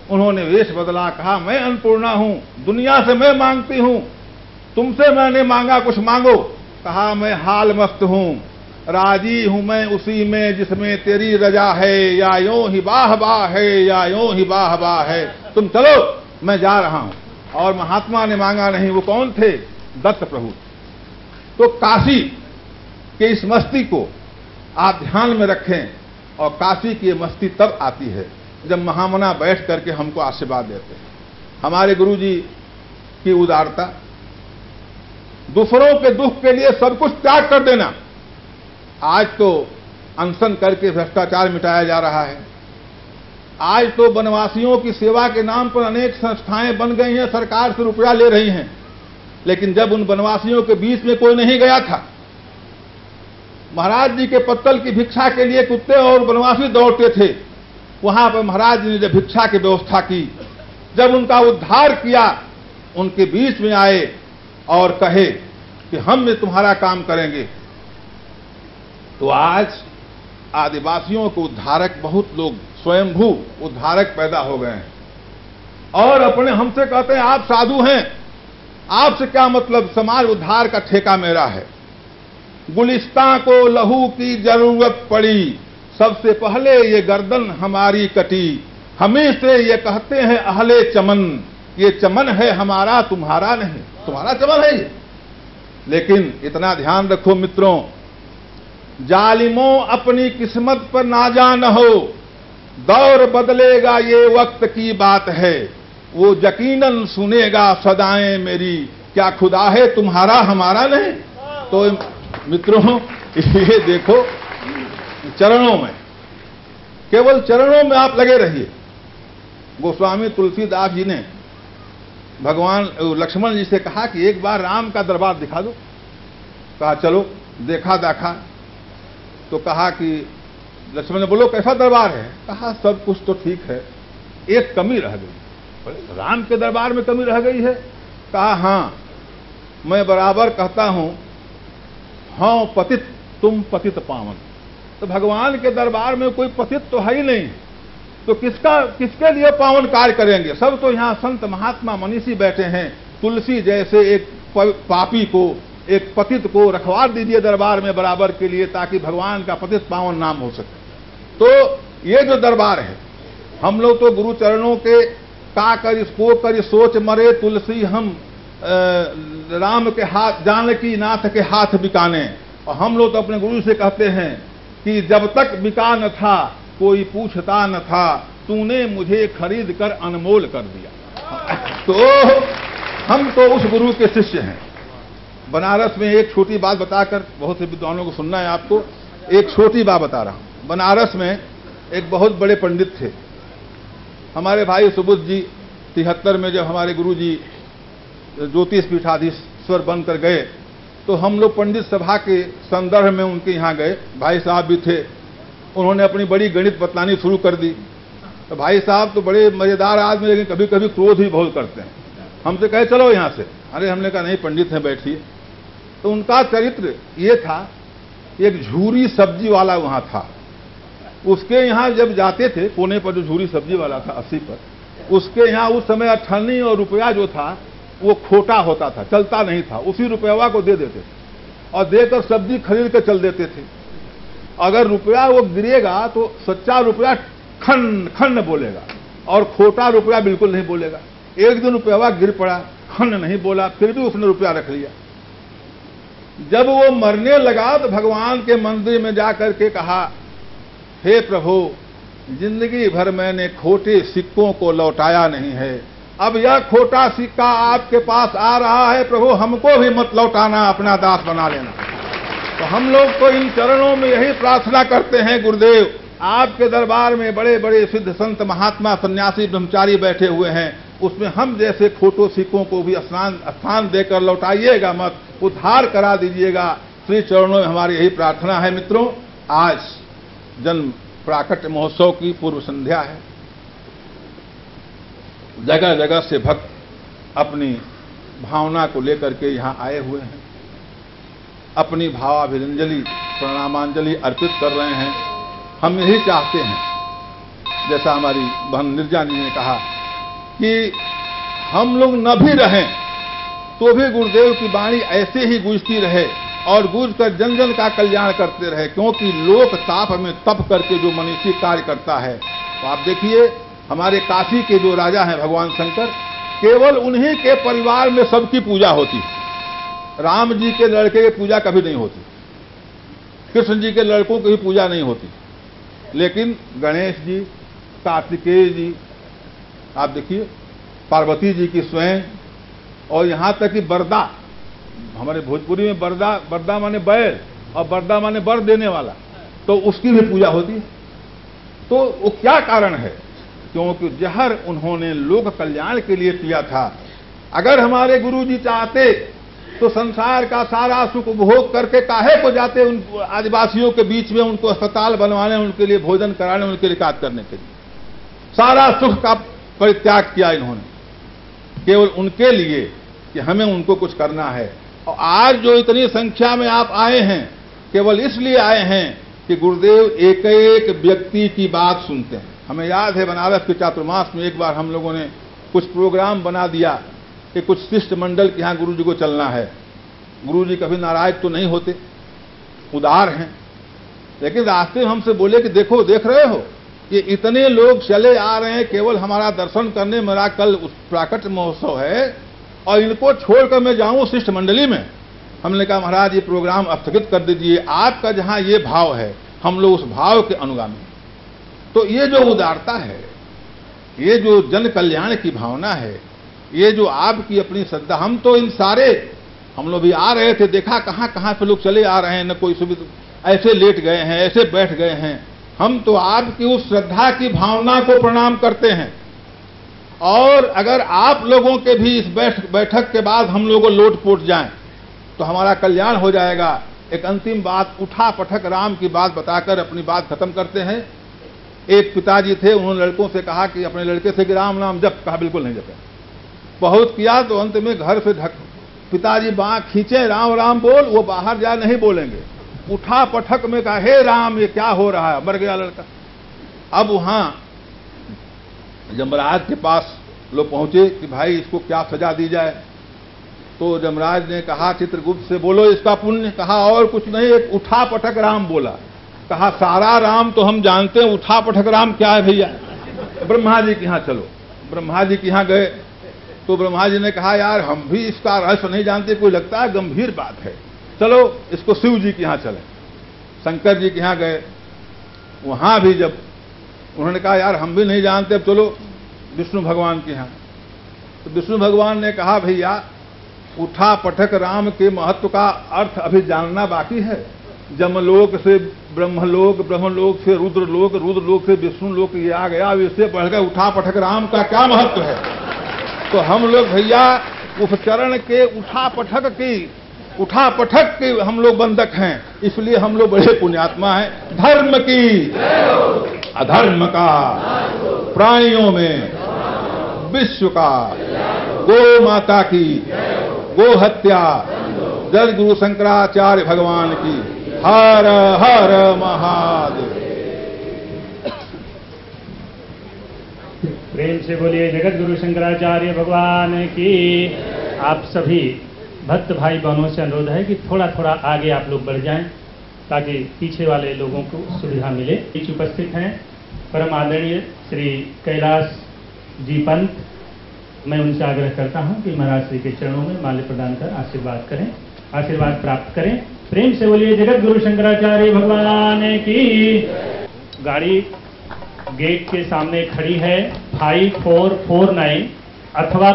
उन्होंने वेश बदला, कहा मैं अन्नपूर्णा हूं, दुनिया से मैं मांगती हूं, तुमसे मैंने मांगा कुछ मांगो। कहा मैं हाल मस्त हूं, राजी हूं मैं उसी में जिसमें तेरी रजा है, या यूं ही बाह बाह है, या यूं ही बाह बाह है, तुम चलो मैं जा रहा हूं। और महात्मा ने मांगा नहीं, वो कौन थे? दत्त प्रभु। तो काशी के इस मस्ती को आप ध्यान में रखें, और काशी की ये मस्ती तब आती है जब महामना बैठ करके हमको आशीर्वाद देते हैं। हमारे गुरु जी की उदारता, दूसरों के दुख के लिए सब कुछ त्याग कर देना। आज तो अनशन करके भ्रष्टाचार मिटाया जा रहा है, आज तो वनवासियों की सेवा के नाम पर अनेक संस्थाएं बन गई हैं, सरकार से रुपया ले रही हैं। लेकिन जब उन वनवासियों के बीच में कोई नहीं गया था, महाराज जी के पत्तल की भिक्षा के लिए कुत्ते और वनवासी दौड़ते थे, वहां पर महाराज जी ने जब भिक्षा की व्यवस्था की, जब उनका उद्धार किया, उनके बीच में आए और कहे कि हम में तुम्हारा काम करेंगे। तो आज आदिवासियों के उद्धारक बहुत लोग, स्वयंभू उद्धारक पैदा हो गए हैं, और अपने हमसे कहते हैं आप साधु हैं, आपसे क्या मतलब, समाज उद्धार का ठेका मेरा है। गुलिस्तां को लहू की जरूरत पड़ी, सबसे पहले ये गर्दन हमारी कटी, हमें से ये कहते हैं अहले चमन, ये चमन है हमारा तुम्हारा नहीं, तुम्हारा चमन है ये। लेकिन इतना ध्यान रखो मित्रों, जालिमों अपनी किस्मत पर नाजान हो, दौर बदलेगा ये वक्त की बात है, वो यकीनन सुनेगा सदाएं मेरी, क्या खुदा है तुम्हारा हमारा नहीं। तो मित्रों ये देखो, चरणों में, केवल चरणों में आप लगे रहिए। गोस्वामी तुलसीदास जी ने भगवान लक्ष्मण जी से कहा कि एक बार राम का दरबार दिखा दो। कहा चलो, देखा देखा तो कहा कि लक्ष्मण ने बोलो कैसा दरबार है? कहा सब कुछ तो ठीक है, एक कमी रह गई। राम के दरबार में कमी रह गई है? कहा हाँ, मैं बराबर कहता हूं, हाँ पतित तुम पतित पावन। तो भगवान के दरबार में कोई पतित तो है ही नहीं, तो किसके लिए पावन कार्य करेंगे? सब तो यहां संत महात्मा मनीषी बैठे हैं। तुलसी जैसे एक पापी को, एक पतित को रखवार दीजिए दरबार में बराबर के लिए, ताकि भगवान का पतित पावन नाम हो सके। तो ये जो दरबार है, हम लोग तो गुरु चरणों के का करी को करी सोच मरे तुलसी, हम राम के हाथ जानकी नाथ के हाथ बिकाने। और हम लोग तो अपने गुरु से कहते हैं कि जब तक बिका न था कोई पूछता न था, तूने मुझे खरीद कर अनमोल कर दिया। तो हम तो उस गुरु के शिष्य हैं। बनारस में एक छोटी बात बताकर, बहुत से विद्वानों को सुनना है आपको, एक छोटी बात बता रहा हूं। बनारस में एक बहुत बड़े पंडित थे, हमारे भाई सुबुद्ध जी 73 में जब हमारे गुरु जी ज्योतिष पीठाधीश्वर बनकर गए, तो हम लोग पंडित सभा के संदर्भ में उनके यहाँ गए। भाई साहब भी थे, उन्होंने अपनी बड़ी गणित बतलानी शुरू कर दी। तो भाई साहब तो बड़े मजेदार आदमी, लेकिन कभी कभी क्रोध भी बहुत करते हैं। हमसे कहे चलो यहाँ से, अरे हमने कहा नहीं पंडित हैं बैठिए। तो उनका चरित्र ये था, एक झूरी सब्जी वाला वहां था, उसके यहाँ जब जाते थे, कोने पर जो झूरी सब्जी वाला था 80 पर, उसके यहाँ उस समय 98 और रुपया जो था वो खोटा होता था, चलता नहीं था, उसी रुपया को दे देते थे और देकर सब्जी खरीद कर चल देते थे। अगर रुपया वो गिरेगा तो सच्चा रुपया खन खन बोलेगा और खोटा रुपया बिल्कुल नहीं बोलेगा। एक दिन रुपया गिर पड़ा, खन नहीं बोला, फिर भी उसने रुपया रख लिया। जब वो मरने लगा तो भगवान के मंदिर में जाकर के कहा, हे प्रभु, जिंदगी भर मैंने खोटे सिक्कों को लौटाया नहीं है, अब यह खोटा सिक्का आपके पास आ रहा है, प्रभु हमको भी मत लौटाना, अपना दास बना लेना। तो हम लोग तो इन चरणों में यही प्रार्थना करते हैं, गुरुदेव आपके दरबार में बड़े बड़े सिद्ध संत महात्मा सन्यासी ब्रह्मचारी बैठे हुए हैं, उसमें हम जैसे खोटो सिक्कों को भी स्थान देकर लौटाइएगा मत, उद्धार करा दीजिएगा। श्री चरणों में हमारी यही प्रार्थना है। मित्रों, आज जन्म प्राकट्य महोत्सव की पूर्व संध्या है। जगह जगह से भक्त अपनी भावना को लेकर के यहाँ आए हुए हैं, अपनी भावाभिरंजलि प्रणामांजलि अर्पित कर रहे हैं। हम यही चाहते हैं, जैसा हमारी बहन निर्जा जी ने कहा कि हम लोग न भी रहें तो भी गुरुदेव की वाणी ऐसे ही गूंजती रहे और गूंज कर जन जन का कल्याण करते रहे, क्योंकि लोक ताप में तप करके जो मनीषी कार्य करता है। तो आप देखिए हमारे काशी के जो राजा हैं भगवान शंकर, केवल उन्हीं के परिवार में सबकी पूजा होती है। राम जी के लड़के की पूजा कभी नहीं होती, कृष्ण जी के लड़कों की भी पूजा नहीं होती, लेकिन गणेश जी, कार्तिकेय जी, आप देखिए पार्वती जी की स्वयं, और यहां तक कि बरदा, हमारे भोजपुरी में बरदा माने बैल और बरदा माने बर देने वाला, तो उसकी भी पूजा होती है। तो वो क्या कारण है? क्योंकि जहर उन्होंने लोक कल्याण के लिए पिया था। अगर हमारे गुरु जी चाहते तो संसार का सारा सुख उपभोग करके काहे को जाते उन आदिवासियों के बीच में, उनको अस्पताल बनवाने, उनके लिए भोजन कराने, उनके लिए कार्य करने के लिए। सारा सुख का परित्याग किया इन्होंने केवल उनके लिए कि हमें उनको कुछ करना है। और आज जो इतनी संख्या में आप आए हैं, केवल इसलिए आए हैं कि गुरुदेव एक एक व्यक्ति की बात सुनते हैं। हमें याद है बनारस के चातुर्मास में एक बार हम लोगों ने कुछ प्रोग्राम बना दिया कि कुछ शिष्टमंडल के यहाँ गुरु जी को चलना है। गुरु जी कभी नाराज तो नहीं होते, उदार हैं, लेकिन रास्ते में हमसे बोले कि देखो, देख रहे हो ये इतने लोग चले आ रहे हैं केवल हमारा दर्शन करने। मेरा कल प्राकट महोत्सव है और इनको छोड़कर मैं जाऊं शिष्टमंडली में। हमने कहा महाराज ये प्रोग्राम स्थगित कर दीजिए, आपका जहां ये भाव है हम लोग उस भाव के अनुगामी। तो ये जो उदारता है, ये जो जन कल्याण की भावना है, ये जो आपकी अपनी श्रद्धा, हम तो इन सारे, हम लोग भी आ रहे थे, देखा कहां कहां पे लोग चले आ रहे हैं, न कोई सुविधा, ऐसे लेट गए हैं, ऐसे बैठ गए हैं। हम तो आपकी उस श्रद्धा की भावना को प्रणाम करते हैं। और अगर आप लोगों के भी इस बैठक के बाद हम लोगों लोट-पोट जाएं तो हमारा कल्याण हो जाएगा। एक अंतिम बात, उठा पटक राम की बात बताकर अपनी बात खत्म करते हैं। एक पिताजी थे, उन्होंने लड़कों से कहा कि अपने लड़के से कि राम नाम जप, कहा बिल्कुल नहीं जपे। बहुत किया तो अंत में घर से पिताजी बाँह खींचे, राम राम बोल, वो बाहर जा नहीं बोलेंगे। उठा पटक में कहा हे राम ये क्या हो रहा है, मर गया लड़का। अब वहां यमराज के पास लोग पहुंचे कि भाई इसको क्या सजा दी जाए। तो यमराज ने कहा चित्रगुप्त से बोलो इसका पुण्य। कहा और कुछ नहीं, एक उठा पटक राम बोला। कहा सारा राम तो हम जानते हैं, उठा पटक राम क्या है भैया। ब्रह्मा जी के यहाँ चलो। ब्रह्मा जी के यहाँ गए तो ब्रह्मा जी ने कहा यार हम भी इसका रहस्य नहीं जानते, कोई लगता है गंभीर बात है, चलो इसको शिव जी के यहाँ चले। शंकर जी के यहाँ गए, वहां भी जब उन्होंने कहा यार हम भी नहीं जानते, अब चलो विष्णु भगवान के यहाँ। तो विष्णु भगवान ने कहा भैया उठा पटक राम के महत्व का अर्थ अभी जानना बाकी है। जमलोक से ब्रह्मलोक, ब्रह्मलोक से रुद्रलोक, रुद्रलोक से विष्णुलोक ये आ गया, अब इससे बढ़कर उठा पटक राम का क्या महत्व है। तो हम लोग भैया उस चरण के उठा पटक के हम लोग बंधक हैं, इसलिए हम लोग बड़े पुण्यात्मा हैं। धर्म की अधर्म का, प्राणियों में विश्व का, गो माता की, गो हत्या, जल गुरु शंकराचार्य भगवान की। हर हर महादेव। प्रेम से बोलिए जगत गुरु शंकराचार्य भगवान की। आप सभी भक्त भाई बहनों से अनुरोध है कि थोड़ा थोड़ा आगे आप लोग बढ़ जाएं ताकि पीछे वाले लोगों को सुविधा मिले। बीच उपस्थित हैं परम आदरणीय श्री कैलाश जी पंत। मैं उनसे आग्रह करता हूं कि महाराज श्री के चरणों में माल्य प्रदान कर आशीर्वाद करें, आशीर्वाद प्राप्त करें। प्रेम से बोलिए जगत गुरु शंकराचार्य भगवान की। गाड़ी गेट के सामने खड़ी है 5449 अथवा